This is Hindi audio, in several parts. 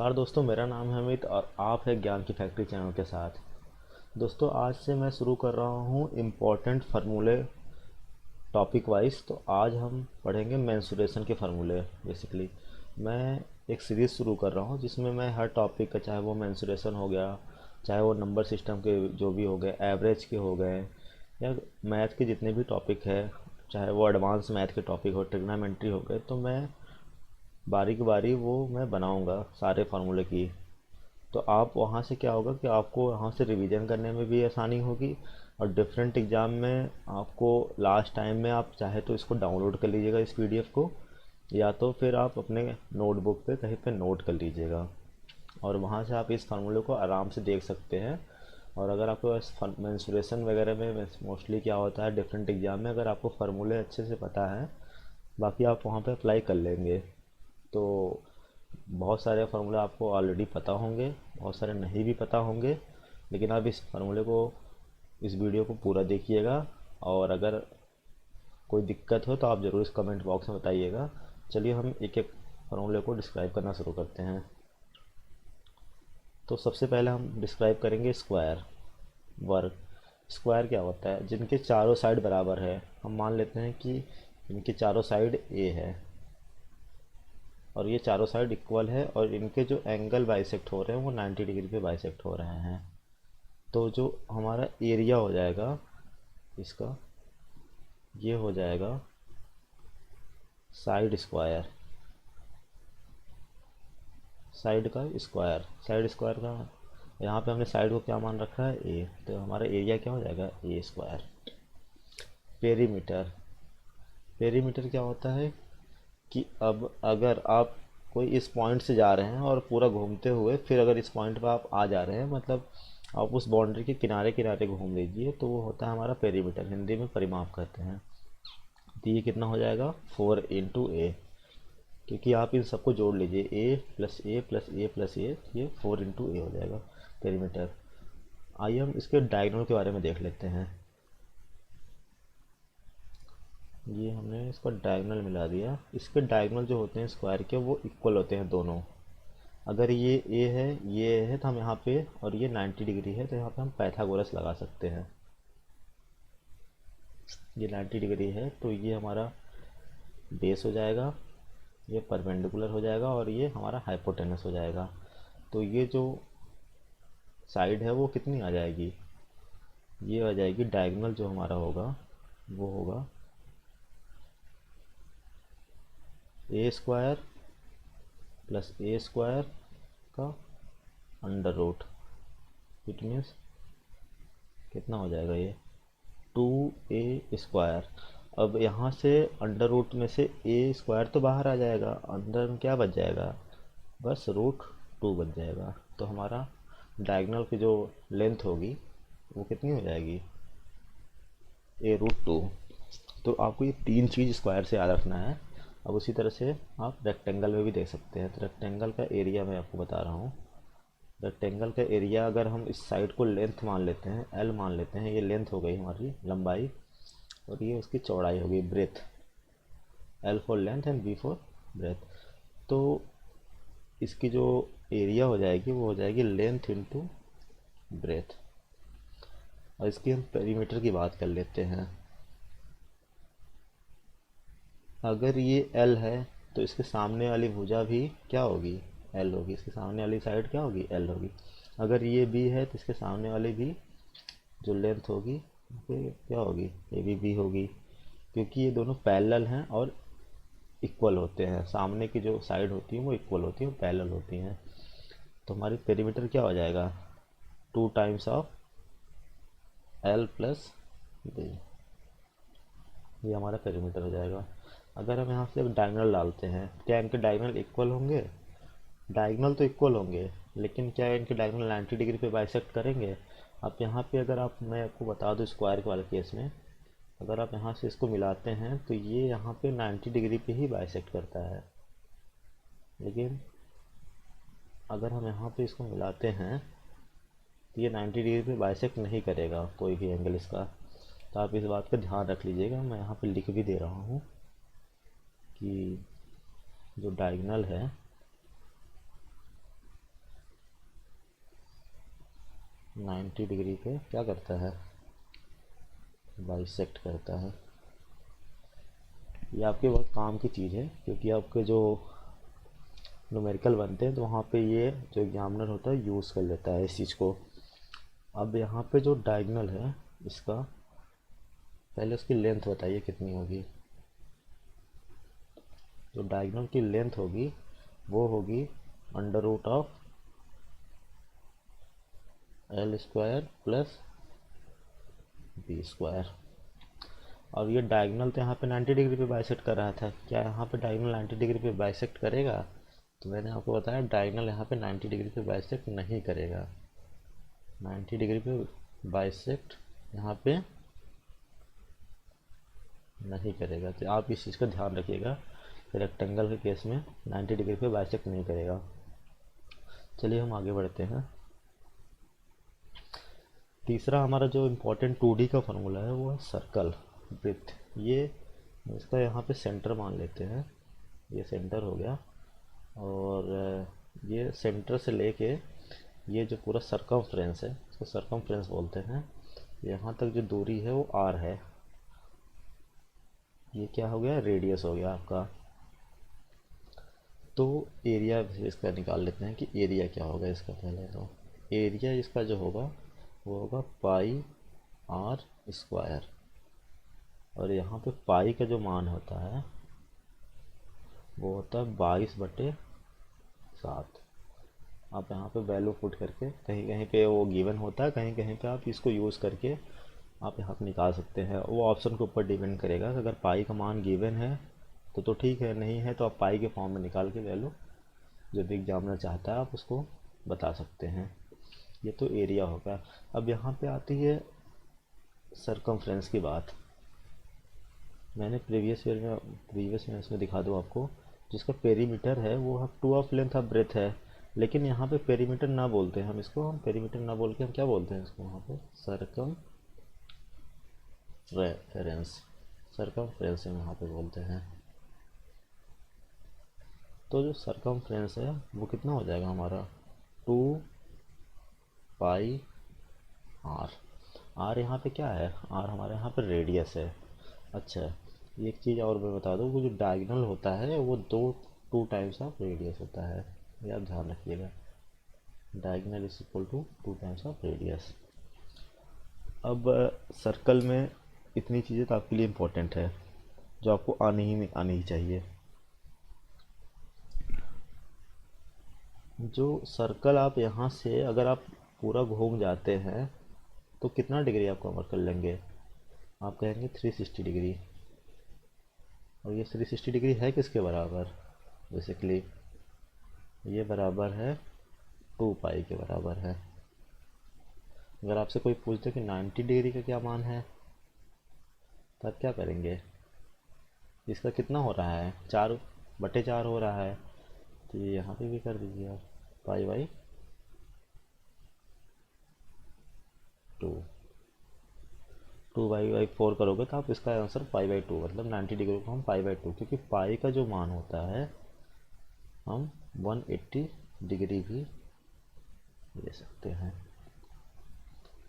नमस्कार दोस्तों, मेरा नाम है अमित और आप है ज्ञान की फैक्ट्री चैनल के साथ। दोस्तों, आज से मैं शुरू कर रहा हूँ इम्पोर्टेंट फार्मूले टॉपिक वाइज। तो आज हम पढ़ेंगे मेंसुरेशन के फार्मूले। बेसिकली मैं एक सीरीज़ शुरू कर रहा हूँ जिसमें मैं हर टॉपिक का, चाहे वो मेंसुरेशन हो गया, चाहे वो नंबर सिस्टम के जो भी हो गए, एवरेज के हो गए, या मैथ के जितने भी टॉपिक है, चाहे वो एडवांस मैथ के टॉपिक हो, ट्रिग्नोमेट्री हो गए, तो मैं बारी की बारी वो मैं बनाऊंगा सारे फार्मूले की। तो आप वहाँ से क्या होगा कि आपको वहाँ से रिवीजन करने में भी आसानी होगी, और डिफरेंट एग्ज़ाम में आपको लास्ट टाइम में आप चाहे तो इसको डाउनलोड कर लीजिएगा इस पीडीएफ को, या तो फिर आप अपने नोटबुक पे कहीं पे नोट कर लीजिएगा, और वहाँ से आप इस फार्मूले को आराम से देख सकते हैं। और अगर आपको मेंसुरेशन वगैरह में मोस्टली क्या होता है डिफरेंट एग्ज़ाम में, अगर आपको फार्मूले अच्छे से पता है, बाकी आप वहाँ पे अप्लाई कर लेंगे। तो बहुत सारे फार्मूले आपको ऑलरेडी पता होंगे, बहुत सारे नहीं भी पता होंगे, लेकिन आप इस फार्मूले को, इस वीडियो को पूरा देखिएगा। और अगर कोई दिक्कत हो तो आप ज़रूर इस कमेंट बॉक्स में बताइएगा। चलिए हम एक एक फार्मूले को डिस्क्राइब करना शुरू करते हैं। तो सबसे पहले हम डिस्क्राइब करेंगे स्क्वायर वर्ग। स्क्वायर क्या होता है? जिनके चारों साइड बराबर है। हम मान लेते हैं कि इनके चारों साइड ए है और ये चारों साइड इक्वल है, और इनके जो एंगल बाइसेक्ट हो रहे हैं वो 90 डिग्री पे बाइसेक्ट हो रहे हैं। तो जो हमारा एरिया हो जाएगा इसका, ये हो जाएगा साइड स्क्वायर। साइड का स्क्वायर, साइड स्क्वायर का यहाँ पे हमने साइड को क्या मान रखा है? ए। तो हमारा एरिया क्या हो जाएगा? ए स्क्वायर। पेरीमीटर, पेरीमीटर क्या होता है कि अब अगर आप कोई इस पॉइंट से जा रहे हैं और पूरा घूमते हुए फिर अगर इस पॉइंट पर आप आ जा रहे हैं, मतलब आप उस बाउंड्री के किनारे किनारे घूम लीजिए, तो वो होता है हमारा पेरीमीटर, हिंदी में परिमाप कहते हैं। तो ये कितना हो जाएगा? 4 × A, क्योंकि आप इन सबको जोड़ लीजिए, ए प्लस ए प्लस ए प्लस ए, ये 4 × A हो जाएगा पेरीमीटर। आइए हम इसके डायगोनल के बारे में देख लेते हैं। ये हमने इसका डायगोनल मिला दिया। इसके डायगोनल जो होते हैं स्क्वायर के, वो इक्वल होते हैं दोनों। अगर ये ए है, ये है, तो हम यहाँ पे, और ये 90 डिग्री है, तो यहाँ पे हम पाइथागोरस लगा सकते हैं। ये 90 डिग्री है तो ये हमारा बेस हो जाएगा, ये परपेंडिकुलर हो जाएगा, और ये हमारा हाइपोटेनस हो जाएगा। तो ये जो साइड है वो कितनी आ जाएगी? ये आ जाएगी, डायगोनल जो हमारा होगा वो होगा ए स्क्वायर प्लस ए स्क्वायर का अंडर रूट। इट मीन्स कितना हो जाएगा? ये 2A स्क्वायर। अब यहाँ से अंडर रूट में से ए स्क्वायर तो बाहर आ जाएगा, अंदर में क्या बच जाएगा? बस √2 बच जाएगा। तो हमारा डायगोनल की जो लेंथ होगी वो कितनी हो जाएगी? A√2। तो आपको ये तीन चीज़ स्क्वायर से याद रखना है। अब उसी तरह से आप रेक्टेंगल में भी देख सकते हैं। तो रेक्टेंगल का एरिया मैं आपको बता रहा हूँ। रेक्टेंगल का एरिया, अगर हम इस साइड को लेंथ मान लेते हैं, एल मान लेते हैं, ये लेंथ हो गई हमारी लंबाई, और ये उसकी चौड़ाई होगी breadth. L for length and B for breadth. तो इसकी जो एरिया हो जाएगी वो हो जाएगी लेंथ इंटू ब्रेथ। और इसकी हम पेरीमीटर की बात कर लेते हैं। अगर ये एल है तो इसके सामने वाली भुजा भी क्या होगी? एल होगी। इसके सामने वाली साइड क्या होगी? एल होगी। अगर ये बी है तो इसके सामने वाली भी जो लेंथ होगी फिर क्या होगी? ये भी बी होगी, क्योंकि ये दोनों पैरेलल हैं और इक्वल होते हैं। सामने की जो साइड होती है वो इक्वल होती है, पैरेलल होती हैं। तो हमारी पेरीमीटर क्या हो जाएगा? 2 times of L plus B. ये हमारा पेरीमीटर हो जाएगा। अगर हम यहाँ से डायगोनल डालते हैं, क्या इनके डायगोनल इक्वल होंगे? डायगोनल तो इक्वल होंगे, लेकिन क्या इनके डायगोनल 90 डिग्री पे बाइसेक्ट करेंगे? आप यहाँ पे, अगर आप, मैं आपको बता दूँ स्क्वायर के वाले केस में, अगर आप यहाँ से इसको मिलाते हैं तो ये यहाँ पे 90 डिग्री पे ही बाइसेक्ट करता है। लेकिन अगर हम यहाँ पे इसको मिलाते हैं तो ये 90 डिग्री पे बाइसेक्ट नहीं करेगा कोई भी एंगल इसका। तो आप इस बात का ध्यान रख लीजिएगा। मैं यहाँ पे लिख भी दे रहा हूँ कि जो डायगोनल है 90 डिग्री पे क्या करता है, बाइसेक्ट करता है। ये आपके बहुत काम की चीज़ है, क्योंकि आपके जो न्यूमेरिकल बनते हैं तो वहाँ पे ये जो एग्जामिनर होता है यूज़ कर लेता है इस चीज़ को। अब यहाँ पे जो डायगोनल है इसका, पहले उसकी लेंथ बताइए कितनी होगी। जो डायगोनल की लेंथ होगी वो होगी under root of L square plus B square. और ये डायगोनल तो यहाँ पे 90 डिग्री पे बाइसेक्ट कर रहा था, क्या यहाँ पे डायगोनल 90 डिग्री पे बाइसेक्ट करेगा? तो मैंने आपको बताया डायगोनल यहाँ पे 90 डिग्री पे बाइसेक्ट नहीं करेगा। 90 डिग्री पे बाइसेक्ट यहाँ पे नहीं करेगा, तो आप इस चीज़ का ध्यान रखिएगा। रेक्टेंगल के केस में 90 डिग्री पे बाइसेक्ट नहीं करेगा। चलिए हम आगे बढ़ते हैं। तीसरा हमारा जो इम्पोर्टेंट 2D का फार्मूला है वो है सर्कल ब्रेथ। ये इसका यहाँ पे सेंटर मान लेते हैं, ये सेंटर हो गया। और ये सेंटर से लेके ये जो पूरा सरकमफ्रेंस है इसको सरकमफ्रेंस बोलते हैं। यहाँ तक जो दूरी है वो आर है। ये क्या हो गया, रेडियस हो गया आपका। तो एरिया इसका निकाल लेते हैं कि एरिया क्या होगा इसका। पहले तो एरिया इसका जो होगा वो होगा पाई आर स्क्वायर। और यहाँ पे पाई का जो मान होता है वो होता है 22/7। आप यहाँ पे वैल्यू पुट करके, कहीं कहीं पे वो गिवन होता है, कहीं कहीं पे आप इसको यूज़ करके आप यहाँ पे निकाल सकते हैं। वो ऑप्शन के ऊपर डिपेंड करेगा। अगर पाई का मान गिवन है तो ठीक है, नहीं है तो आप पाई के फॉर्म में निकाल के वैल्यू जो भी एग्जामिनर चाहता है आप उसको बता सकते हैं। ये तो एरिया होगा। अब यहाँ पे आती है सरकमफ्रेंस की बात। मैंने प्रीवियस में इसमें दिखा दूँ आपको, जिसका पेरीमीटर है वो two of length of breadth है। लेकिन यहाँ पे पेरीमीटर ना बोलते हैं हम इसको, हम पेरीमीटर ना बोल के हम क्या बोलते हैं इसको, यहाँ पे सरकमफ्रेंस हम यहाँ पे बोलते हैं। तो जो सरकमफ्रेंस है वो कितना हो जाएगा हमारा, 2 पाई आर यहाँ पे क्या है, आर हमारे यहाँ पे रेडियस है। अच्छा, एक चीज़ और मैं बता दूँ, वो जो डायगोनल होता है वो 2 टाइम्स ऑफ रेडियस होता है, ये आप ध्यान रखिएगा। Diagonal is equal to 2 times of radius. अब सर्कल में इतनी चीज़ें तो आपके लिए इम्पोर्टेंट है जो आपको आनी ही चाहिए। जो सर्कल आप यहाँ से अगर आप पूरा घूम जाते हैं तो कितना डिग्री आप कवर कर लेंगे, आप कहेंगे 360 डिग्री। और ये 360 डिग्री है किसके बराबर, बेसिकली ये बराबर है 2 पाई के बराबर है। अगर आपसे कोई पूछ दे कि 90 डिग्री का क्या मान है तो आप क्या करेंगे, इसका कितना हो रहा है, 4/4 हो रहा है, तो ये यहाँ पे भी कर दीजिए आप, पाई/2। 2/4 करोगे तो आप इसका आंसर पाई/2, मतलब 90 डिग्री को हम पाई/2, क्योंकि पाई का जो मान होता है हम 180 डिग्री भी ले सकते हैं।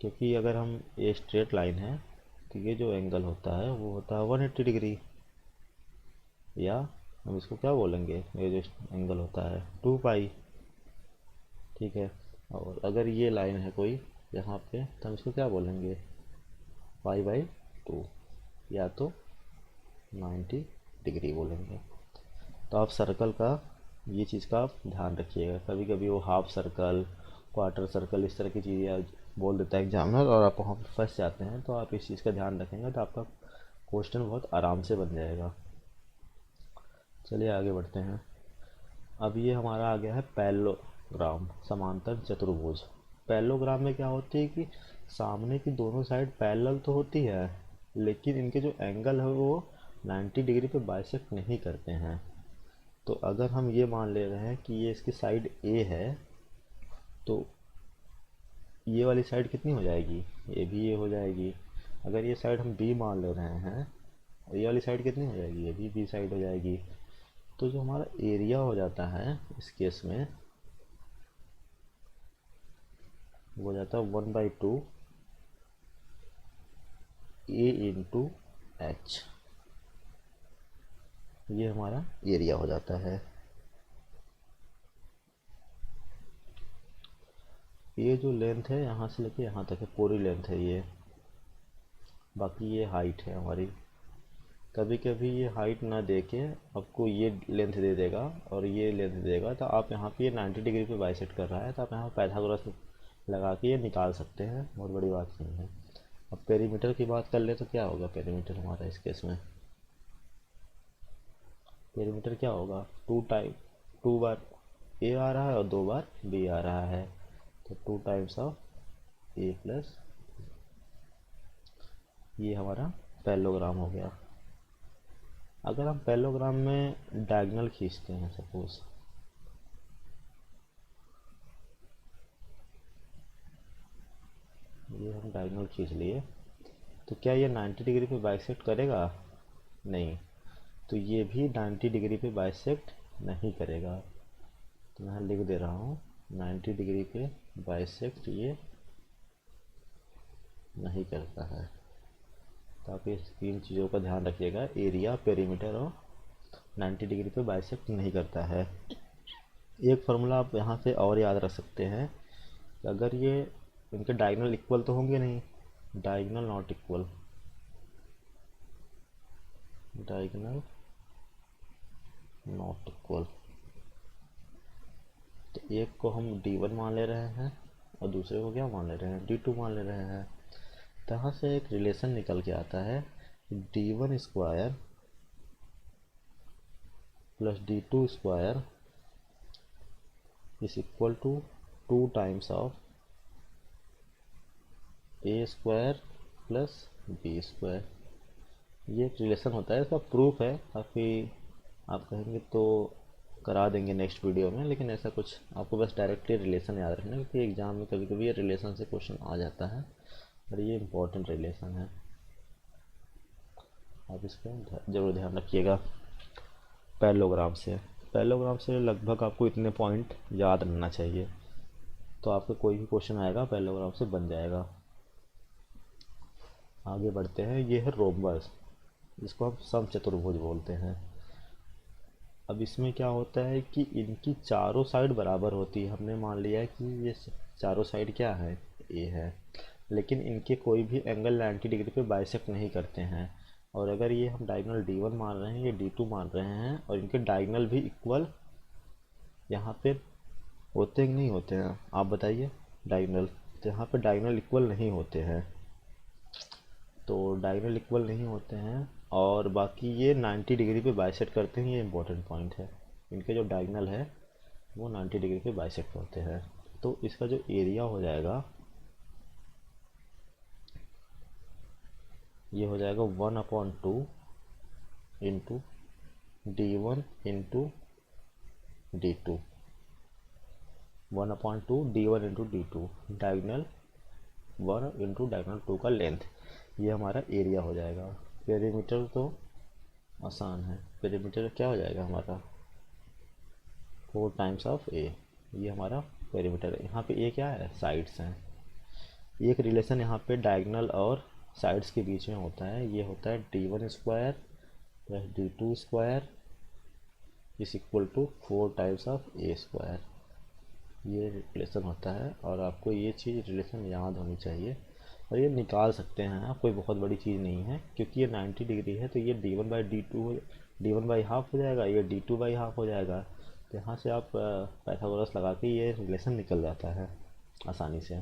क्योंकि अगर हम ये स्ट्रेट लाइन है तो ये जो एंगल होता है वो होता है 180 डिग्री, या हम इसको क्या बोलेंगे, ये जो एंगल होता है 2 पाई। ठीक है, और अगर ये लाइन है कोई यहाँ पे तो हम इसको क्या बोलेंगे, पाई/2, या तो 90 डिग्री बोलेंगे। तो आप सर्कल का ये चीज़ का आप ध्यान रखिएगा। कभी कभी वो हाफ सर्कल, क्वार्टर सर्कल, इस तरह की चीज़ें बोल देता है एग्जामिनर और आप वहाँ पर फंस जाते हैं। तो आप इस चीज़ का ध्यान रखेंगे तो आपका क्वेश्चन बहुत आराम से बन जाएगा। चलिए आगे बढ़ते हैं। अब ये हमारा आ गया है पैरेललोग्राम, समांतर चतुर्भुज। पैरेललोग्राम में क्या होती है कि सामने की दोनों साइड पैरेलल तो होती है, लेकिन इनके जो एंगल है वो 90 डिग्री पे बाइसेक्ट नहीं करते हैं। तो अगर हम ये मान ले रहे हैं कि ये इसकी साइड ए है, तो ये वाली साइड कितनी हो जाएगी, ये भी ये हो जाएगी। अगर ये साइड हम बी मान ले रहे हैं, ये वाली साइड कितनी हो जाएगी, ये भी बी साइड हो जाएगी। तो जो हमारा एरिया हो जाता है इस केस में, वो हो जाता है 1/2 ए इंटू एच। ये हमारा एरिया हो जाता है। ये जो लेंथ है यहाँ से लेके यहाँ तक है, पूरी लेंथ है ये। बाकी ये हाइट है हमारी। कभी कभी ये हाइट ना दे के आपको ये लेंथ दे देगा और ये लेंथ दे देगा, तो आप यहाँ पे ये 90 डिग्री पे बाइसेक्ट कर रहा है, तो आप यहाँ पाइथागोरस लगा के ये निकाल सकते हैं, बहुत बड़ी बात नहीं है। अब पेरीमीटर की बात कर ले तो क्या होगा पेरीमीटर हमारा इस केस में? पेरीमीटर क्या होगा? 2 बार ए आ रहा है और 2 बार बी आ रहा है, तो 2 टाइम्स ऑफ ए प्लस, ये हमारा पैरेललोग्राम हो गया। अगर हम पैरेललोग्राम में डायगोनल खींचते हैं, सपोज ये हम डायगोनल खींच लिए, तो क्या ये 90 डिग्री पे बाइसेक्ट करेगा? नहीं। तो ये भी 90 डिग्री पे बाइसेक्ट नहीं करेगा। तो मैं लिख दे रहा हूँ 90 डिग्री पे बाइसेक्ट ये नहीं करता है। तो आप ये 3 चीज़ों का ध्यान रखिएगा, एरिया, पेरीमीटर और 90 डिग्री पे बाइसेक्ट नहीं करता है। एक फार्मूला आप यहाँ से और याद रख सकते हैं कि अगर ये इनके डायगोनल इक्वल तो होंगे नहीं, diagonal not equal, diagonal not equal, तो एक को हम D1 मान ले रहे हैं और दूसरे को क्या मान ले रहे हैं? D2 मान ले रहे हैं। तो यहाँ से एक रिलेशन निकल के आता है, D1 square plus D2 square is equal to 2 times of A square plus B square. ये एक रिलेशन होता है, इसका प्रूफ है काफ़ी, आप कहेंगे तो करा देंगे नेक्स्ट वीडियो में, लेकिन ऐसा कुछ आपको बस डायरेक्टली रिलेशन याद रखना, क्योंकि एग्जाम में कभी कभी ये रिलेशन से क्वेश्चन आ जाता है और ये इम्पोर्टेंट रिलेशन है, आप इसका ज़रूर ध्यान रखिएगा। पैरेललोग्राम से लगभग आपको इतने पॉइंट याद रहना चाहिए, तो आपका कोई भी क्वेश्चन आएगा पैरेललोग्राम से बन जाएगा। आगे बढ़ते हैं, ये है रोम्बस, जिसको हम समचतुर्भुज बोलते हैं। अब इसमें क्या होता है कि इनकी चारों साइड बराबर होती है। हमने मान लिया है कि ये चारों साइड क्या है? ए है, लेकिन इनके कोई भी एंगल 90 डिग्री पे बाइसेक्ट नहीं करते हैं। और अगर ये हम डायगोनल D1 मान रहे हैं, ये D2 मान रहे हैं, और इनके डायगोनल भी इक्वल यहाँ पे होते हैं कि नहीं होते हैं? आप बताइए। डायगोनल, तो यहाँ पे डायगोनल इक्वल नहीं होते हैं, तो डायगोनल इक्वल नहीं होते हैं, और बाकी ये 90 डिग्री पे बाइसेक्ट करते हैं। ये इंपॉर्टेंट पॉइंट है, इनके जो डायगोनल है वो 90 डिग्री पे बाइसेक्ट होते हैं। तो इसका जो एरिया हो जाएगा, ये हो जाएगा 1/2 into D1 into D2, 1/2 D1 into D2, diagonal 1 into diagonal 2 का लेंथ, ये हमारा एरिया हो जाएगा। पेरीमीटर तो आसान है, पेरीमीटर क्या हो जाएगा हमारा? 4 टाइम्स ऑफ ए, ये हमारा पेरीमीटर है। यहाँ पे ए क्या है? साइड्स हैं। एक रिलेशन यहाँ पे डायगोनल और साइड्स के बीच में होता है, ये होता है D1 square plus D2 square is equal to 4 times of A square. ये रिलेशन होता है, और आपको ये चीज़ रिलेशन याद होनी चाहिए, और ये निकाल सकते हैं आप, कोई बहुत बड़ी चीज़ नहीं है, क्योंकि ये 90 डिग्री है, तो ये D1/हाफ हो जाएगा, ये D2/हाफ हो जाएगा। तो यहाँ से आप पाइथागोरस लगा के ये रिलेशन निकल जाता है आसानी से।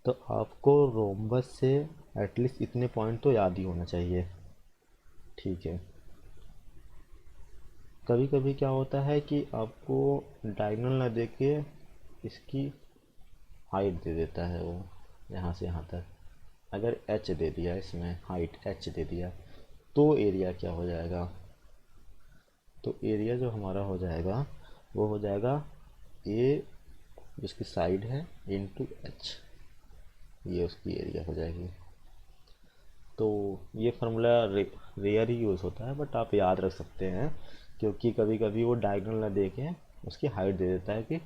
तो आपको रोम्बस से एटलीस्ट इतने पॉइंट तो याद ही होना चाहिए, ठीक है। कभी कभी क्या होता है कि आपको डायगोनल ना दे के इसकी हाइट दे देता है वो, यहाँ से यहाँ तक। अगर h दे दिया, इसमें हाइट h दे दिया, तो एरिया क्या हो जाएगा? तो एरिया जो हमारा हो जाएगा वो हो जाएगा a जिसकी साइड है इंटू h, ये उसकी एरिया हो जाएगी। तो ये फार्मूला रेयर ही यूज़ होता है, बट आप याद रख सकते हैं, क्योंकि कभी कभी वो डायगोनल ना दे के उसकी हाइट दे देता है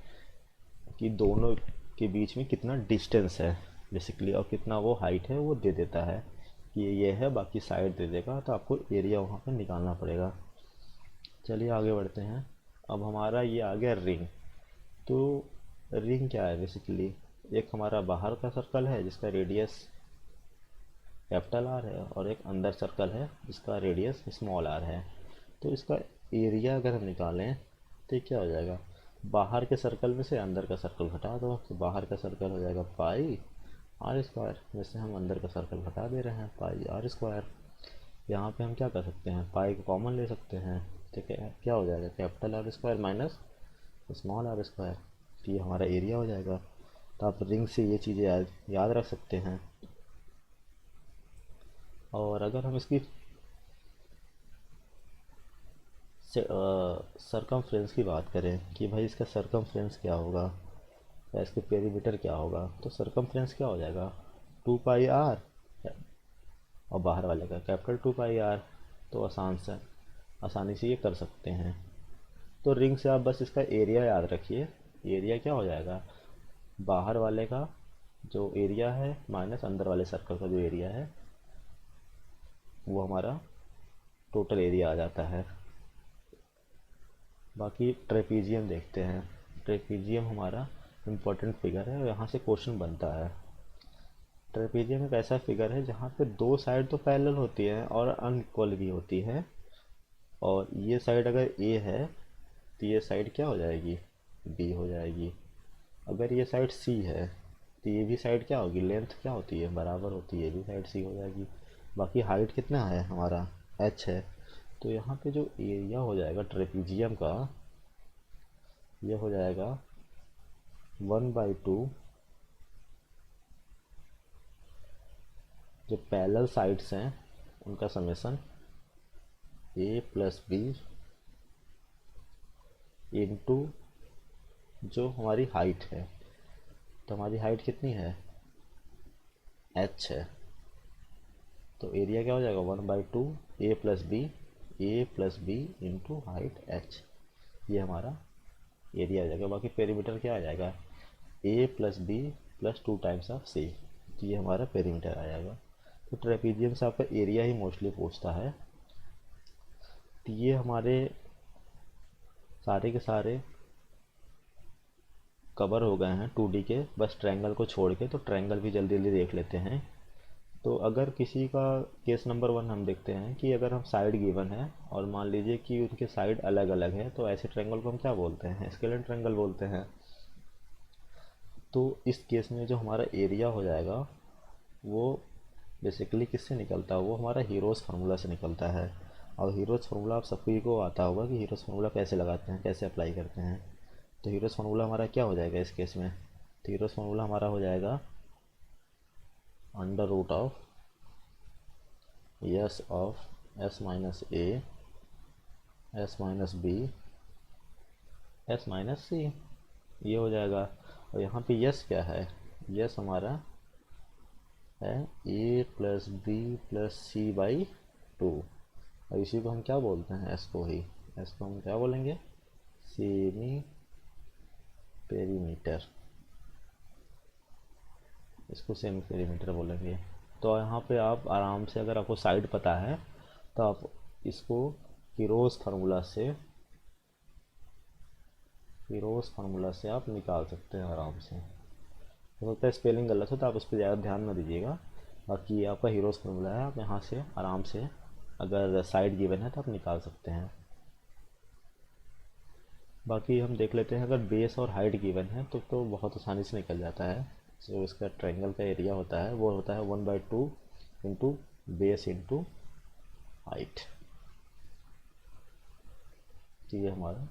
कि दोनों के बीच में कितना डिस्टेंस है बेसिकली, और कितना वो हाइट है वो दे देता है कि ये है, बाकी साइड दे देगा, तो आपको एरिया वहाँ पर निकालना पड़ेगा। चलिए आगे बढ़ते हैं। अब हमारा ये आ गया रिंग। तो रिंग क्या है बेसिकली, एक हमारा बाहर का सर्कल है जिसका रेडियस कैपिटल आर है, और एक अंदर सर्कल है जिसका रेडियस स्मॉल आर है। तो इसका एरिया अगर हम निकालें तो ये क्या हो जाएगा, बाहर के सर्कल में से अंदर का सर्कल घटा दो, तो बाहर का सर्कल हो जाएगा पाई आर स्क्वायर, जैसे हम अंदर का सर्कल घटा दे रहे हैं पाई आर स्क्वायर। यहाँ पे हम क्या कर सकते हैं, पाई को कॉमन ले सकते हैं, तो क्या हो जाएगा, capital R square minus small r square, तो ये हमारा एरिया हो जाएगा। तो आप रिंग से ये चीज़ें याद रख सकते हैं। और अगर हम इसकी सरकमफ्रेंस की बात करें कि भाई इसका सरकमफ्रेंस क्या होगा या इसके पेरीमीटर क्या होगा, तो सरकमफ्रेंस क्या हो जाएगा, 2 पाई आर, और बाहर वाले का कैपिटल 2 पाई आर। तो आसानी से ये कर सकते हैं। तो रिंग से आप बस इसका एरिया याद रखिए। एरिया क्या हो जाएगा, बाहर वाले का जो एरिया है माइनस अंदर वाले सर्कल का जो एरिया है, वो हमारा टोटल एरिया आ जाता है। बाकी ट्रेपीजियम देखते हैं। ट्रेपीजियम हमारा इम्पोर्टेंट फिगर है और यहाँ से क्वेश्चन बनता है। ट्रेपीजियम एक ऐसा फिगर है जहाँ पे दो साइड तो पैरेलल होती है और अनइक्वल भी होती है, और ये साइड अगर ए है तो ये साइड क्या हो जाएगी, बी हो जाएगी। अगर ये साइड सी है तो ये भी साइड क्या होगी, लेंथ क्या होती है, बराबर होती है, ये भी साइड सी हो जाएगी। बाकी हाइट कितना है हमारा, एच है। तो यहाँ पे जो एरिया हो जाएगा ट्रेपीजियम का, ये हो जाएगा 1/2 जो पैरेलल साइड्स हैं उनका summation A plus B into जो हमारी हाइट है। तो हमारी हाइट कितनी है, एच है। तो एरिया क्या हो जाएगा, 1/2 A plus B into height H, ये हमारा एरिया आ जाएगा। बाकी पेरीमीटर क्या आ जाएगा, A plus B plus 2 times of C, तो ये हमारा पेरीमीटर आ जाएगा। तो ट्रेपीजियम से आपका एरिया ही मोस्टली पूछता है। तो ये हमारे सारे के सारे कवर हो गए हैं 2D के, बस ट्रायंगल को छोड़ के। तो ट्रायंगल भी जल्दी जल्दी देख लेते हैं। तो अगर किसी का केस नंबर 1 हम देखते हैं कि अगर हम साइड गिवन है और मान लीजिए कि उनके साइड अलग अलग है, तो ऐसे ट्रायंगल को हम क्या बोलते हैं, स्केलेन ट्रायंगल बोलते हैं। तो इस केस में जो हमारा एरिया हो जाएगा वो बेसिकली किससे निकलता है, वो हमारा हीरोज़ फार्मूला से निकलता है। और हीरोज़ फार्मूला आप सभी को आता होगा कि हीरोज़ फार्मूला कैसे लगाते हैं, कैसे अप्लाई करते हैं। तो हीरोज़ फार्मूला हमारा क्या हो जाएगा इस केस में, तो हीरोज़ फार्मूला हमारा हो जाएगा under root of S of S minus A S minus B S minus C, ये हो जाएगा। और यहाँ पे यस क्या है, यस हमारा है A plus B plus C by 2। और इसी को हम क्या बोलते हैं, एस को ही, एस को हम क्या बोलेंगे, सेमी पेरीमीटर, इसको सेमी पेरीमीटर बोलेंगे। तो यहाँ पे आप आराम से, अगर आपको साइड पता है तो आप इसको हीरोज़ फार्मूला से आप निकाल सकते हैं आराम से। हो सकता है स्पेलिंग गलत हो तो आप उस पर ज़्यादा ध्यान न दीजिएगा। बाकी आपका हीरोज़ फार्मूला है, आप यहाँ से आराम से अगर साइड गिवन है तो आप निकाल सकते हैं। बाकी हम देख लेते हैं, अगर बेस और हाइट गिवन है तो बहुत आसानी से निकल जाता है। जो इसका ट्रायंगल का एरिया होता है वो होता है 1/2 इंटू बेस इंटू हाइट। तो ये हमारा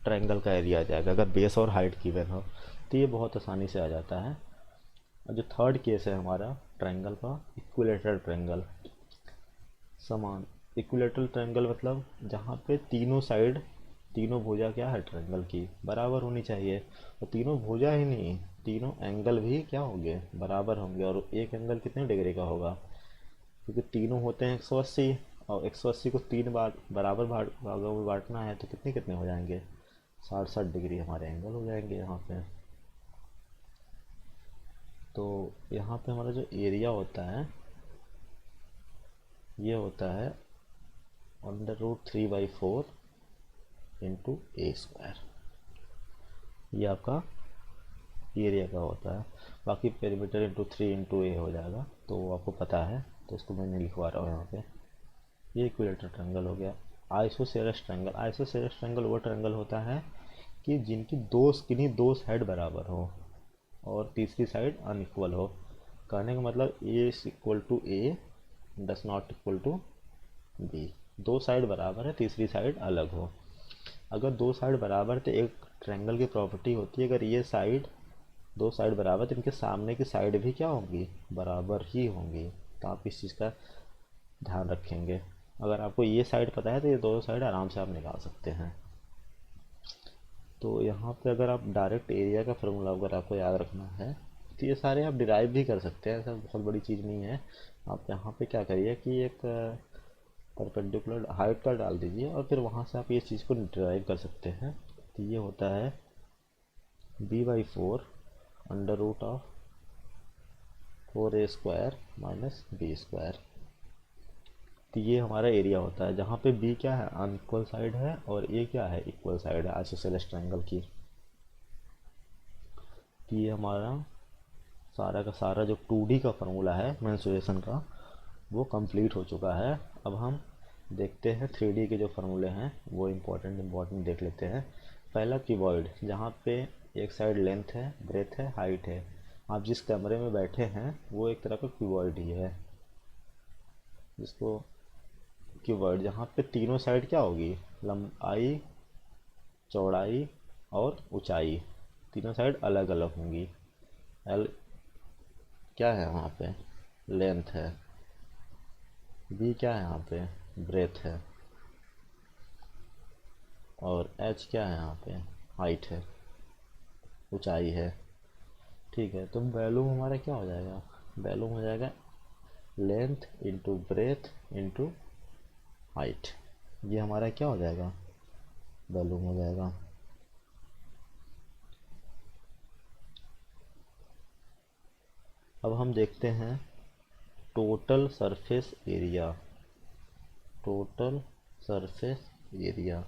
ट्रायंगल का एरिया आ जाएगा अगर बेस और हाइट गिवन हो, तो ये बहुत आसानी से आ जाता है। और जो थर्ड केस है हमारा ट्रायंगल का, इक्विलेटरल ट्रायंगल। समान इक्विलेटरल ट्रायंगल मतलब जहाँ पे तीनों साइड, तीनों भुजा क्या है ट्रायंगल की, बराबर होनी चाहिए। और तीनों भुजा ही नहीं, तीनों एंगल भी क्या होंगे, बराबर होंगे। और एक एंगल कितने डिग्री का होगा, क्योंकि तीनों होते हैं 180, और 180 को 3 बार बराबर भागों में बांटना है तो कितने कितने हो जाएंगे, 60 डिग्री हमारे एंगल हो जाएंगे यहाँ पे। तो यहाँ पे हमारा जो एरिया होता है ये होता है √3/4 इंटू ए स्क्वायर। ये आपका एरिया का होता है। बाकी पेरीमीटर इंटू 3 इंटू ए हो जाएगा, तो आपको पता है, तो इसको मैं नहीं लिखवा रहा हूँ यहाँ पे। ये इक्विलेटरल ट्रायंगल हो गया। आइसोसेलेस ट्रायंगल, आइसोसेलेस ट्रायंगल वो ट्रायंगल होता है कि जिनकी किन्हीं दो साइड बराबर हो और तीसरी साइड अनइक्वल हो। कहने का मतलब A is equal to A does not equal to B. दो साइड बराबर है, तीसरी साइड अलग हो। अगर दो साइड बराबर तो एक ट्रायंगल की प्रॉपर्टी होती है, अगर ये साइड दो साइड बराबर तो इनके सामने की साइड भी क्या होंगी, बराबर ही होंगी। तो आप इस चीज़ का ध्यान रखेंगे। अगर आपको ये साइड पता है तो ये दोनों साइड आराम से आप निकाल सकते हैं। तो यहाँ पे अगर आप डायरेक्ट एरिया का फार्मूला अगर आपको याद रखना है तो ये सारे आप डिराइव भी कर सकते हैं, ऐसा बहुत बड़ी चीज़ नहीं है। आप यहाँ पे क्या करिए कि एक परपेंडिकुलर हाइट का डाल दीजिए और फिर वहाँ से आप ये चीज़ को डिराइव कर सकते हैं। तो ये होता है b/4 √4a² माइनस b²। तो ये हमारा एरिया होता है, जहाँ पे बी क्या है, अनइक्वल साइड है, और ए क्या है, इक्वल साइड है आइसोसेलेस ट्रायंगल की। तो ये हमारा सारा का सारा जो 2D का फार्मूला है मेंसुरेशन का वो कंप्लीट हो चुका है। अब हम देखते हैं 3D के जो फार्मूले हैं वो इम्पोर्टेंट देख लेते हैं। पहला क्यूबॉइड, जहाँ पे एक साइड लेंथ है, ब्रेथ है, हाइट है। आप जिस कमरे में बैठे हैं वो एक तरह का क्यूबॉइड ही है, जिसको क्यूबॉइड, जहाँ पे तीनों साइड क्या होगी, लंबाई, चौड़ाई और ऊंचाई, तीनों साइड अलग अलग होंगी। एल क्या है वहाँ पे, लेंथ है। बी क्या है यहाँ पे, ब्रेथ है। और एच क्या है यहाँ पे, हाइट है, ऊंचाई है। ठीक है, तो वैल्यूम हमारा क्या हो जाएगा, वैल्यूम हो जाएगा length into breadth into height. ये हमारा क्या हो जाएगा, वैल्यूम हो जाएगा। अब हम देखते हैं total surface area. Total surface area,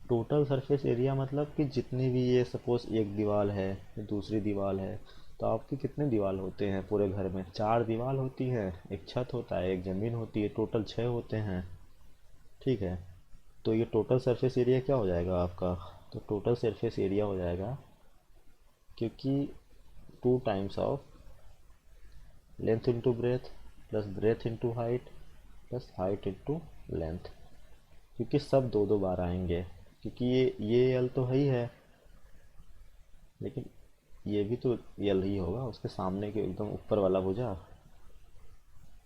total surface area मतलब कि जितनी भी, ये सपोज एक दीवार है, दूसरी दीवार है, तो आपके कितने दीवार होते हैं पूरे घर में, 4 दीवार होती है, एक छत होता है, एक ज़मीन होती है, टोटल 6 होते हैं। ठीक है, तो ये टोटल सरफेस एरिया क्या हो जाएगा आपका, तो टोटल सरफेस एरिया हो जाएगा, क्योंकि 2 times of length into breath plus breadth into height plus height into length, क्योंकि सब दो दो बार आएंगे, क्योंकि ये एल तो है ही है, लेकिन ये भी तो एल ही होगा, उसके सामने के एकदम ऊपर वाला भुजा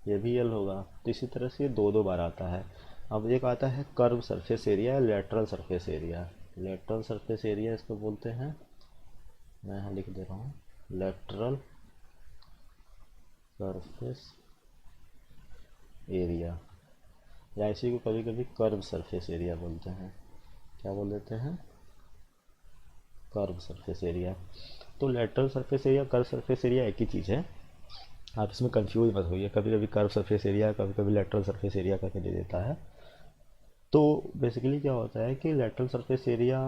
ये भी एल होगा। तो इसी तरह से ये दो दो बार आता है। अब एक आता है curve surface area, lateral surface area. Lateral surface area इसको बोलते हैं, मैं यहाँ लिख दे रहा हूँ, लेटरल सरफेस एरिया, या इसी को कभी कभी कर्व सरफेस एरिया बोलते हैं। क्या बोल देते हैं, कर्व सरफेस एरिया। तो lateral surface area, curve surface area एक ही चीज़ है, आप इसमें कंफ्यूज मत होइए। कभी कभी कर्व सरफेस एरिया, कभी कभी लेटरल सरफेस एरिया करके दे देता है। तो बेसिकली क्या होता है कि lateral surface area,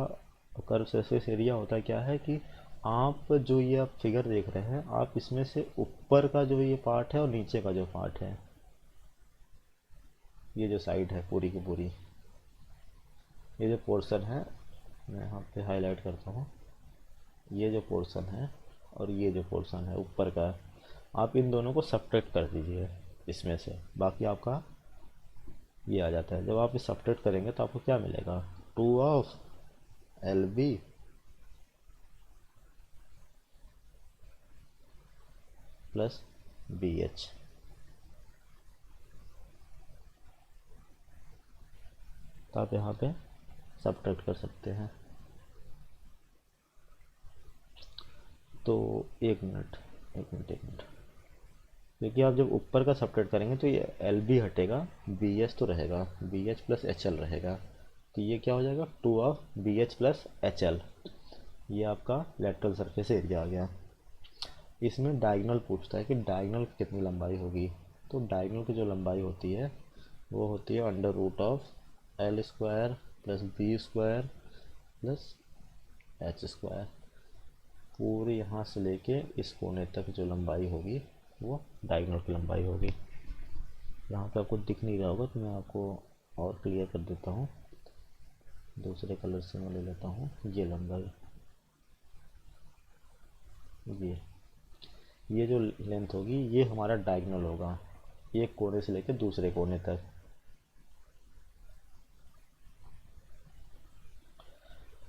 curve surface area होता है क्या है कि आप जो ये आप फिगर देख रहे हैं, आप इसमें से ऊपर का जो ये पार्ट है और नीचे का जो पार्ट है, ये जो साइड है पूरी की पूरी, ये जो पोर्शन है, मैं यहाँ पे हाईलाइट करता हूँ, ये जो पोर्शन है और ये जो पोर्शन है ऊपर का, आप इन दोनों को सब्ट्रैक्ट कर दीजिए इसमें से, बाकी आपका ये आ जाता है। जब आप इस सब्ट्रैक्ट करेंगे तो आपको क्या मिलेगा, 2 of L B plus B H. तो आप यहाँ पे सब्ट्रैक्ट कर सकते हैं। तो एक मिनट, क्योंकि आप जब ऊपर का सब्ट्रैक्ट करेंगे तो ये एल बी हटेगा, बी एच तो रहेगा, B H plus H L रहेगा। तो ये क्या हो जाएगा, 2 प्लस HL, ये आपका लेटरल सरफेस एरिया आ गया। इसमें डायगोनल पूछता है कि डायगोनल की कितनी लंबाई होगी। तो डायगोनल की जो लंबाई होती है वो होती है √L² plus B² plus H²। पूरी यहाँ से लेके इस कोने तक जो लंबाई होगी वो डायगोनल की लंबाई होगी। यहाँ पे आपको दिख नहीं रहा होगा तो मैं आपको और क्लियर कर देता हूँ। दूसरे कलर से मैं ले लेता हूँ। ये लंबाई, ये जो लेंथ होगी ये हमारा डायगोनल होगा, एक कोने से लेकर दूसरे कोने तक।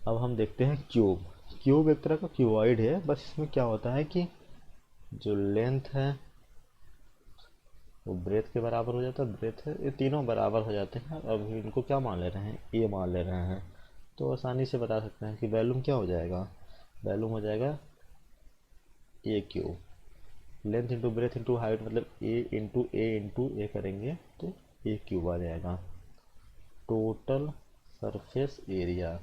अब हम देखते हैं क्यूब। क्यूब एक तरह का क्यूबॉइड है, बस इसमें क्या होता है कि जो लेंथ है वो ब्रेथ के बराबर हो जाता है, ब्रेथ है, ये तीनों बराबर हो जाते हैं। अब इनको क्या मान ले रहे हैं, ए मान ले रहे हैं, तो आसानी से बता सकते हैं कि वॉल्यूम क्या हो जाएगा, वॉल्यूम हो जाएगा A cube. Length into breadth into height, मतलब ए करेंगे तो ए क्यूब आ जाएगा। टोटल सरफेस एरिया,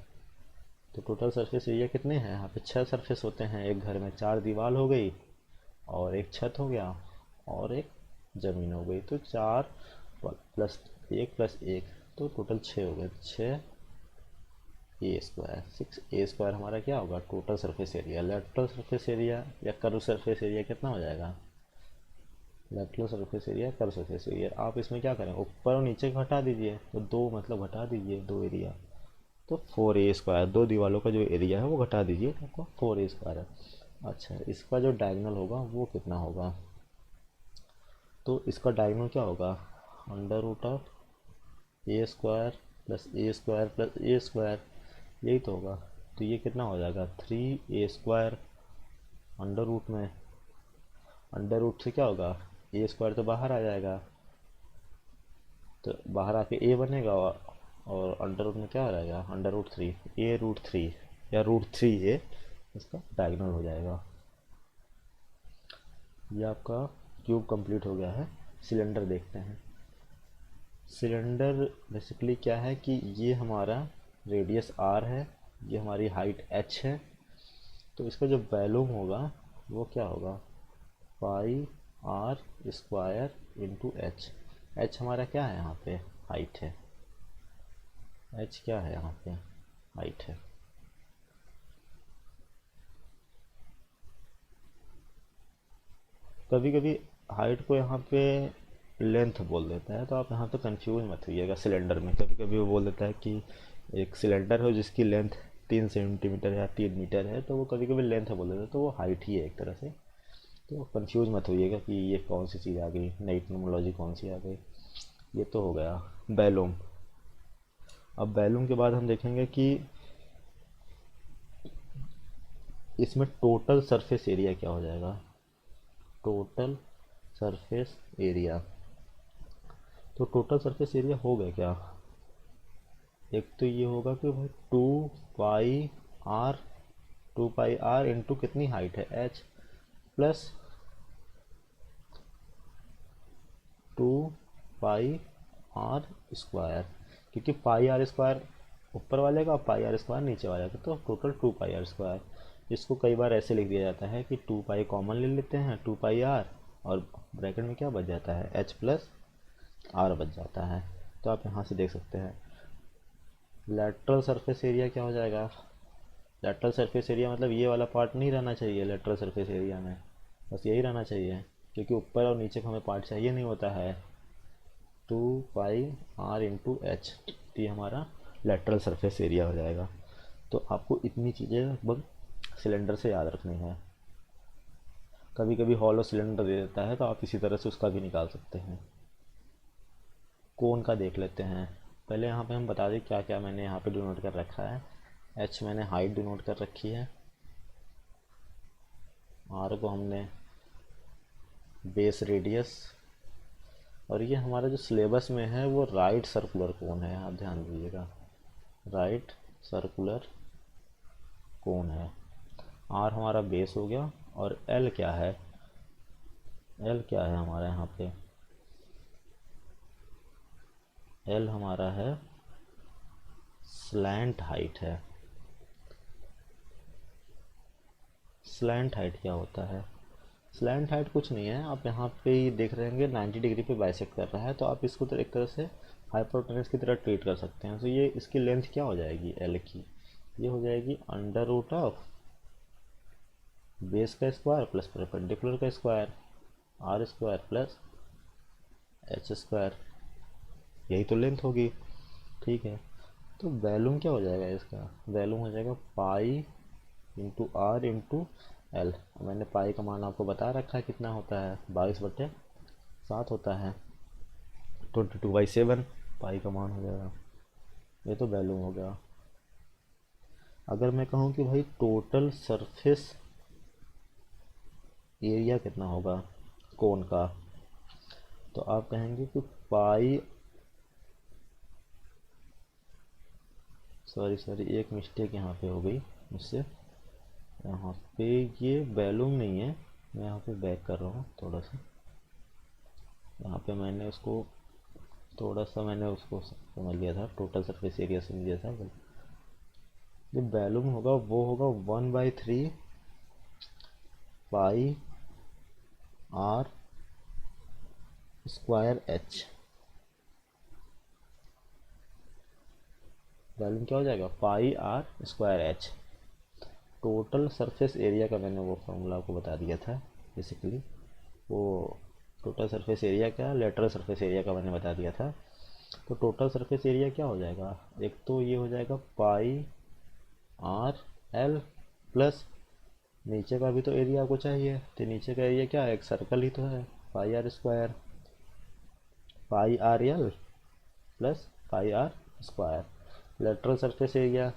तो टोटल सरफेस एरिया कितने हैं, यहाँ पे 6 सरफेस होते हैं एक घर में। 4 दीवार हो गई और एक छत हो गया और एक ज़मीन हो गई, तो 4 प्लस 1 तो टोटल 6 हो गए। 6A², 6A² हमारा क्या होगा, total surface area. Lateral surface area या कर्व सरफेस एरिया कितना हो जाएगा, lateral surface area curve surface area. आप इसमें क्या करें, ऊपर और नीचे घटा दीजिए, तो 2 मतलब घटा दीजिए 2 एरिया, तो 4A²। 2 दीवारों का जो एरिया है वो घटा दीजिए, तो आपको 4A² है। अच्छा, इसका जो डायगोनल होगा वो कितना होगा, तो इसका डायगोनल क्या होगा, √A² plus A² plus A², यही तो होगा। तो ये कितना हो जाएगा, 3A²। अंडर रूट में, अंडर रूट से क्या होगा, A² तो बाहर आ जाएगा, तो बाहर आके A बनेगा, और अंडर रूट में क्या हो जाएगा, √3 A√3 या √3A, इसका डायगोनल हो जाएगा। ये आपका क्यूब कंप्लीट हो गया है। सिलेंडर देखते हैं। सिलेंडर बेसिकली क्या है कि ये हमारा रेडियस r है, ये हमारी हाइट h है, तो इसका जो वॉल्यूम होगा वो क्या होगा, πr² इंटू h। h हमारा क्या है, यहाँ पे हाइट है, h क्या है यहाँ पे, हाइट है। कभी कभी हाइट को यहाँ पे लेंथ बोल देता है, तो आप यहाँ पे कंफ्यूज मत होइएगा। सिलेंडर में कभी कभी वो बोल देता है कि एक सिलेंडर हो जिसकी लेंथ 3 सेंटीमीटर या 3 मीटर है, तो वो कभी कभी लेंथ बोल देता है, तो वो हाइट ही है एक तरह से। तो कंफ्यूज मत होइएगा कि ये कौन सी चीज़ आ गई, नई टेक्नोलॉजी कौन सी आ गई। ये तो हो गया वॉल्यूम। अब वॉल्यूम के बाद हम देखेंगे कि इसमें टोटल सरफेस एरिया क्या हो जाएगा, टोटल सरफेस एरिया। तो टोटल सरफेस एरिया हो गया क्या, एक तो ये होगा कि भाई 2πr, 2πr इंटू कितनी हाइट है h, प्लस 2πr², क्योंकि πr² ऊपर वाले का और πr² नीचे वाले का, तो टोटल 2πr²। इसको कई बार ऐसे लिख दिया जाता है कि 2π कॉमन ले लेते हैं, 2πr, और ब्रैकेट में क्या बच जाता है, h प्लस r बच जाता है। तो आप यहाँ से देख सकते हैं लेटरल सरफेस एरिया क्या हो जाएगा। लेटरल सरफेस एरिया मतलब ये वाला पार्ट नहीं रहना चाहिए लेटरल सरफेस एरिया में, बस यही रहना चाहिए, क्योंकि ऊपर और नीचे का हमें पार्ट चाहिए नहीं होता है। 2πr इंटू h, ये हमारा लेटरल सरफेस एरिया हो जाएगा। तो आपको इतनी चीज़ें लगभग सिलेंडर से याद रखनी है। कभी कभी हॉलो सिलेंडर दे देता है, तो आप इसी तरह से उसका भी निकाल सकते हैं। कोन का देख लेते हैं। पहले यहाँ पे हम बता दें क्या क्या मैंने यहाँ पे डिनोट कर रखा है। h मैंने हाइट डिनोट कर रखी है, r को हमने बेस रेडियस, और ये हमारा जो सिलेबस में है वो राइट सर्कुलर कोन है, आप ध्यान दीजिएगा, राइट सर्कुलर कोन है। r हमारा बेस हो गया, और l क्या है, l क्या है हमारा यहाँ पे, l हमारा है स्लैंट हाइट है। स्लैंट हाइट क्या होता है? स्लैंट हाइट कुछ नहीं है, आप यहाँ पे ही देख रहे होंगे 90 डिग्री पे बाइसेक्ट कर रहा है, तो आप इसको तो एक तरह से हाइपोटेनस की तरह ट्रीट कर सकते हैं। तो ये इसकी लेंथ क्या हो जाएगी एल की? ये हो जाएगी अंडर रूट ऑफ बेस का स्क्वायर प्लस परपेंडिकुलर का square, r square plus h square, यही तो लेंथ होगी। ठीक है, तो वैल्यूम क्या हो जाएगा इसका? वैल्यूम हो जाएगा pi into r into l. मैंने पाई का मान आपको बता रखा है कितना होता है, 22/7 होता है, 22/7 पाई का मान हो जाएगा। ये तो वैल्यूम हो गया। अगर मैं कहूँ कि भाई टोटल सरफेस एरिया कितना होगा कोन का, तो आप कहेंगे कि पाई, सॉरी एक मिस्टेक यहाँ पे हो गई मुझसे। यहाँ पे ये वैल्यूम नहीं है, मैं यहाँ पे बैक कर रहा हूँ थोड़ा सा। यहाँ पे मैंने उसको समझ लिया था, टोटल सरफेस एरिया समझ लिया था। जो वैल्यूम होगा वो होगा 1/3 pi are square H. Volume क्या हो जाएगा? Pi are square H. Total surface area का मैंने वो फॉर्मूला आपको बता दिया था बेसिकली। वो टोटल सरफेस एरिया का लेटरल सरफेस एरिया का मैंने बता दिया था। तो टोटल सरफेस एरिया क्या हो जाएगा? एक तो ये हो जाएगा पाई आर एल प्लस नीचे का भी तो एरिया आपको चाहिए, तो नीचे का एरिया क्या है? एक सर्कल ही तो है, pi are square, pi R L plus pi are square. Lateral surface area,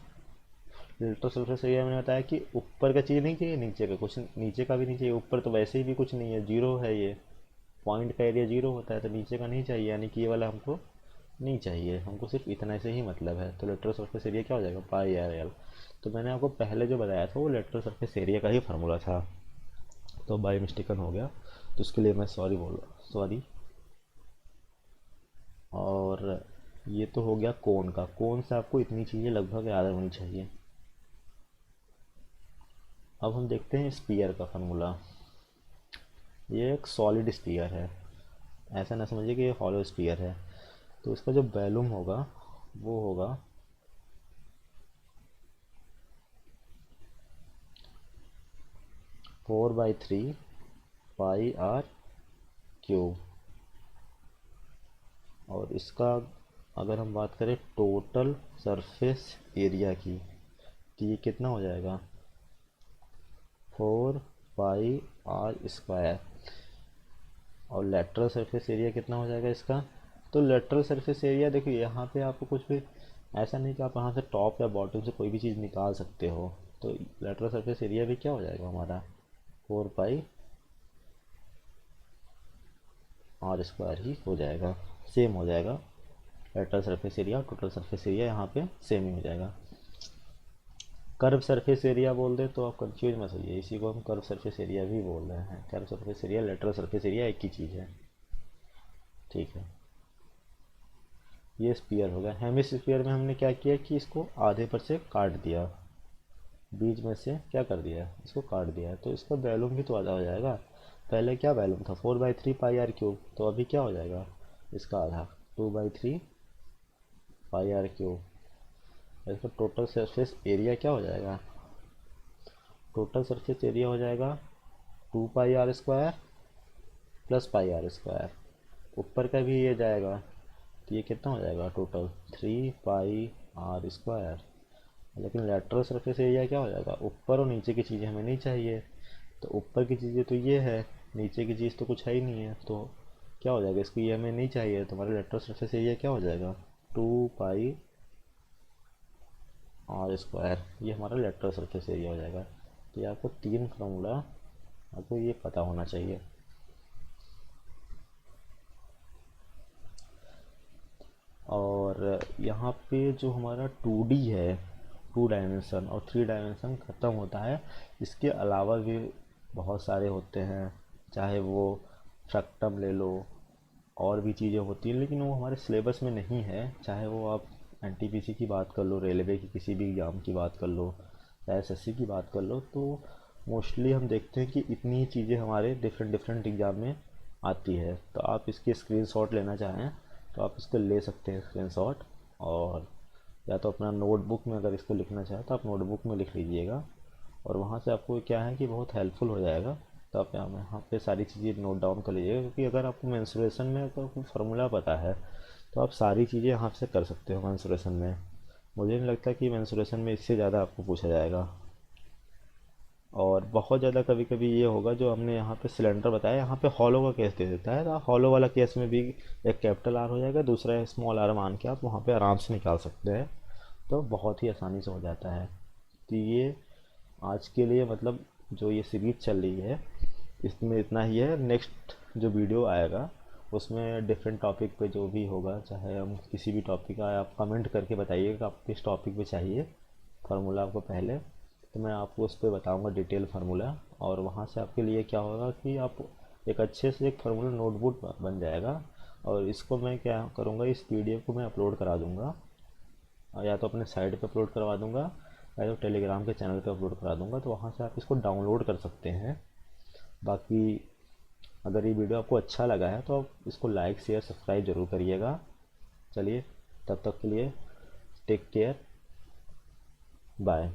lateral surface area मैंने बताया कि ऊपर का चीज़ नहीं चाहिए, नीचे का कुछ, नीचे का भी नहीं चाहिए, ऊपर तो वैसे ही भी कुछ नहीं है, जीरो है, ये पॉइंट का एरिया जीरो होता है, तो नीचे का नहीं चाहिए, यानी कि ये वाला हमको नहीं चाहिए, हमको सिर्फ इतना से ही मतलब है। तो लेटरल सरफेस एरिया क्या हो जाएगा? Pi R L. तो मैंने आपको पहले जो बताया था वो लेटरल सरफेस एरिया का ही फार्मूला था, तो बाई मिस्टेकन हो गया, तो उसके लिए मैं सॉरी बोल रहा, सॉरी। और ये तो हो गया कोन का। कोन से आपको इतनी चीज़ें लगभग याद होनी चाहिए। अब हम देखते हैं स्पीयर का फार्मूला। ये एक सॉलिड स्पीयर है, ऐसा ना समझिए कि ये हॉलो स्पीयर है। तो इसका जो वैल्यूम होगा वो होगा 4/3 पाई आर क्यूब। और इसका अगर हम बात करें टोटल सरफेस एरिया की, तो ये कितना हो जाएगा? 4 पाई आर स्क्वायर। और लेटरल सरफेस एरिया कितना हो जाएगा इसका? तो लेटरल सरफेस एरिया देखिए, यहाँ पे आपको कुछ भी ऐसा नहीं कि आप यहाँ से टॉप या बॉटम से कोई भी चीज़ निकाल सकते हो। तो लेटरल सरफेस एरिया भी क्या हो जाएगा हमारा? 4 पाई आर स्क्वायर ही हो जाएगा, सेम हो जाएगा। लेटरल सरफेस एरिया और टोटल सरफेस एरिया यहाँ पे सेम ही हो जाएगा। कर्व सरफेस एरिया बोल दे तो आप कंफ्यूज मत होइए, इसी को हम कर्व सरफेस एरिया भी बोल रहे हैं। Curve surface area lateral surface area एक ही चीज़ है। ठीक है, ये स्पीयर हो गया। हेमिस्फीयर में हमने क्या किया कि इसको आधे पर से काट दिया, बीच में से क्या कर दिया, इसको काट दिया, तो इसका वैल्यूम भी तो आधा हो जाएगा। पहले क्या वैल्यूम था? 4/3 पाई आर क्यूब, तो अभी क्या हो जाएगा इसका आधा? 2/3 पाई आर क्यूब। इसका टोटल सरफेस एरिया क्या हो जाएगा? टोटल सरफेस एरिया हो जाएगा 2 pi are square plus pi are square. ऊपर का भी ये जाएगा, तो ये कितना हो जाएगा टोटल? 3 pi are square. लेकिन लेटरल सरफेस एरिया क्या हो जाएगा? ऊपर और नीचे की चीज़ें हमें नहीं चाहिए, तो ऊपर की चीज़ें तो ये है, नीचे की चीज़ तो कुछ है ही नहीं है, तो क्या हो जाएगा? इसको ये हमें नहीं चाहिए, तो हमारा लेटरल सरफेस एरिया क्या हो जाएगा? 2 पाई आर स्क्वायर। ये हमारा लेटरल सरफेस एरिया हो जाएगा। तो ये आपको तीन फार्मूला आपको ये पता होना चाहिए। और यहाँ पे जो हमारा 2D है, 2 डायमेंशन और 3 डायमेंशन ख़त्म होता है। इसके अलावा भी बहुत सारे होते हैं, चाहे वो फ्रैक्टम ले लो, और भी चीज़ें होती हैं, लेकिन वो हमारे सिलेबस में नहीं है। चाहे वो आप एनटीपीसी की बात कर लो, रेलवे की किसी भी एग्ज़ाम की बात कर लो, या एसएससी की बात कर लो, तो मोस्टली हम देखते हैं कि इतनी चीज़ें हमारे डिफरेंट डिफरेंट एग्ज़ाम में आती है। तो आप इसकी स्क्रीनशॉट लेना चाहें तो आप इसको ले सकते हैं स्क्रीनशॉट, और या तो अपना नोटबुक में अगर इसको लिखना चाहें तो आप नोटबुक में लिख लीजिएगा, और वहाँ से आपको क्या है कि बहुत हेल्पफुल हो जाएगा। तो आप यहाँ पे सारी चीज़ें नोट डाउन कर लीजिएगा, क्योंकि अगर आपको मेंसुरेशन में अगर कोई फार्मूला पता है तो आप सारी चीज़ें यहाँ से कर सकते हो मेंसुरेशन में। मुझे नहीं लगता कि मेंसुरेशन में इससे ज़्यादा आपको पूछा जाएगा। और बहुत ज़्यादा कभी कभी ये होगा जो हमने यहाँ पे सिलेंडर बताया, यहाँ पे हॉलो का केस दे देता है, तो हॉलो वाला केस में भी एक कैपिटल आर हो जाएगा, दूसरा स्मॉल आर मान के आप वहाँ पे आराम से निकाल सकते हैं। तो बहुत ही आसानी से हो जाता है। तो ये आज के लिए मतलब जो ये सीरीज चल रही है इसमें इतना ही है। नेक्स्ट जो वीडियो आएगा उसमें डिफरेंट टॉपिक पे जो भी होगा, चाहे हम किसी भी टॉपिक का, आप कमेंट करके बताइए कि आपको किस टॉपिक पे चाहिए फार्मूला आपको पहले, तो मैं आपको उस पर बताऊँगा डिटेल फार्मूला। और वहाँ से आपके लिए क्या होगा कि आप एक अच्छे से एक फार्मूला नोटबुक बन जाएगा। और इसको मैं क्या करूँगा, इस पीडीएफ को मैं अपलोड करा दूँगा, या तो अपने साइट पे अपलोड करवा दूँगा, या तो टेलीग्राम के चैनल पे अपलोड करा दूँगा, तो वहाँ से आप इसको डाउनलोड कर सकते हैं। बाकी अगर ये वीडियो आपको अच्छा लगा है तो आप इसको लाइक शेयर सब्सक्राइब ज़रूर करिएगा। चलिए, तब तक के लिए टेक केयर, बाय।